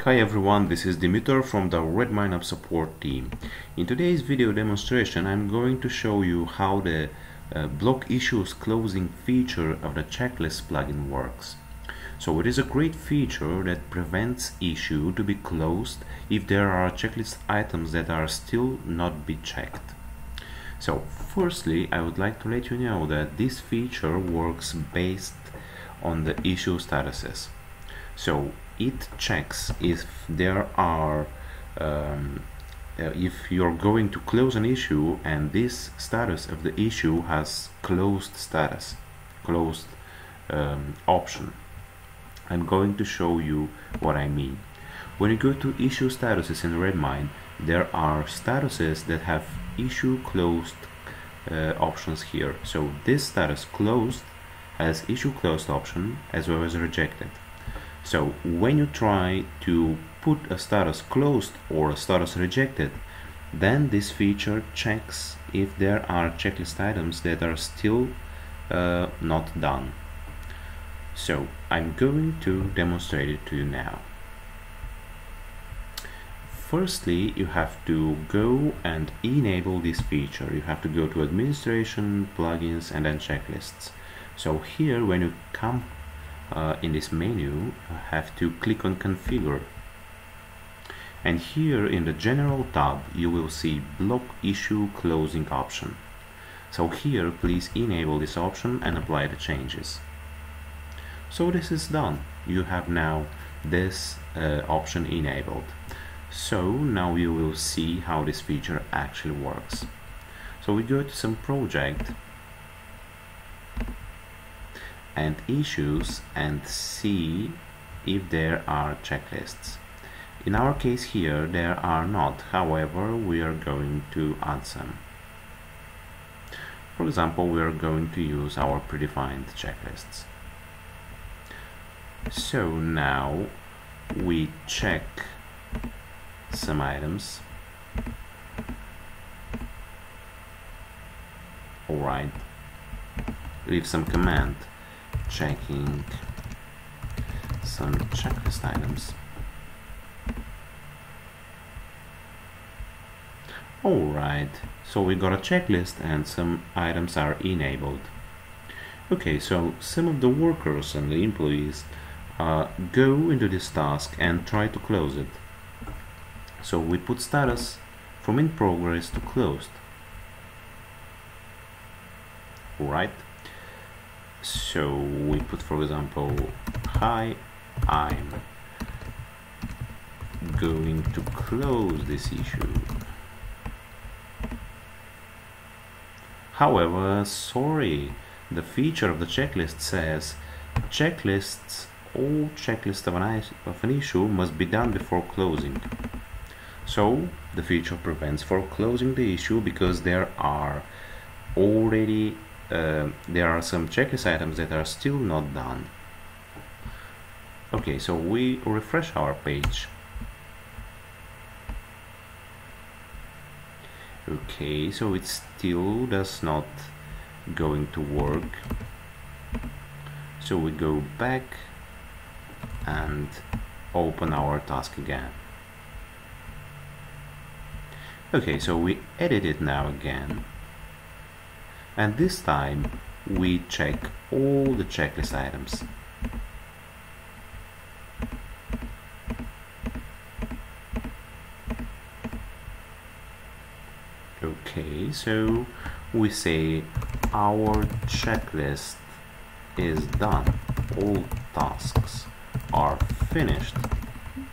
Hi everyone, this is Dimitar from the RedmineUP support team. In today's video demonstration, I'm going to show you how the block issues closing feature of the checklist plugin works. So it is a great feature that prevents issue to be closed if there are checklist items that are still not be checked. So firstly, I would like to let you know that this feature works based on the issue statuses. So it checks if there are if you're going to close an issue and this status of the issue has closed status, closed option. I'm going to show you what I mean. When you go to issue statuses in Redmine, there are statuses that have issue closed options here. So this status closed has issue closed option as well as rejected. So when you try to put a status closed or a status rejected, then this feature checks if there are checklist items that are still not done. So I'm going to demonstrate it to you now. Firstly, you have to go and enable this feature. You have to go to administration, plugins, and then checklists. So here, when you come in this menu, you have to click on configure, and here in the general tab you will see block issue closing option. So here please enable this option and apply the changes. So this is done. You have now this option enabled. So now you will see how this feature actually works. So we go to some project and issues and see if there are checklists. In our case here there are not, however we are going to add some. For example, we are going to use our predefined checklists. So now we check some items. Alright, leave some command checking some checklist items. Alright, so we got a checklist and some items are enabled. Okay, so some of the workers and the employees go into this task and try to close it. So we put status from in progress to closed. Alright. So we put, for example, hi, I'm going to close this issue. However, sorry, the feature of the checklist says checklists, all checklists of an issue must be done before closing. So the feature prevents for closing the issue because there are already there are some checklist items that are still not done. Okay, so we refresh our page. Okay, so it still does not going to work. So we go back and open our task again. Okay, so we edit it now again. And this time we check all the checklist items. Okay, so we say our checklist is done. All tasks are finished.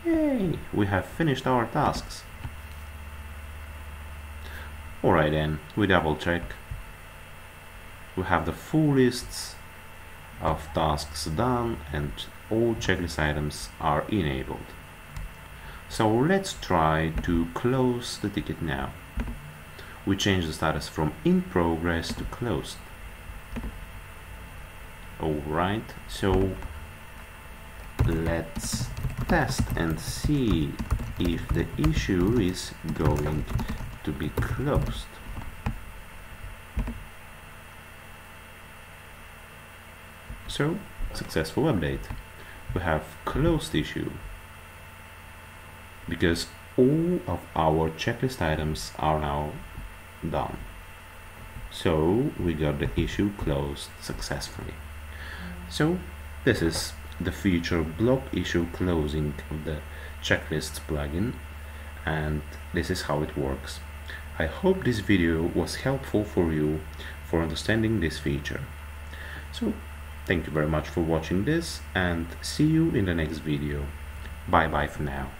Yay! We have finished our tasks. Alright then, we double check. We have the full lists of tasks done and all checklist items are enabled. So let's try to close the ticket now. We change the status from in progress to closed. Alright, so let's test and see if the issue is going to be closed. So, successful update. We have closed issue. because all of our checklist items are now done. So we got the issue closed successfully. So this is the feature block issue closing of the Checklists plugin, and this is how it works. I hope this video was helpful for you for understanding this feature. So thank you very much for watching this, and see you in the next video. Bye bye for now.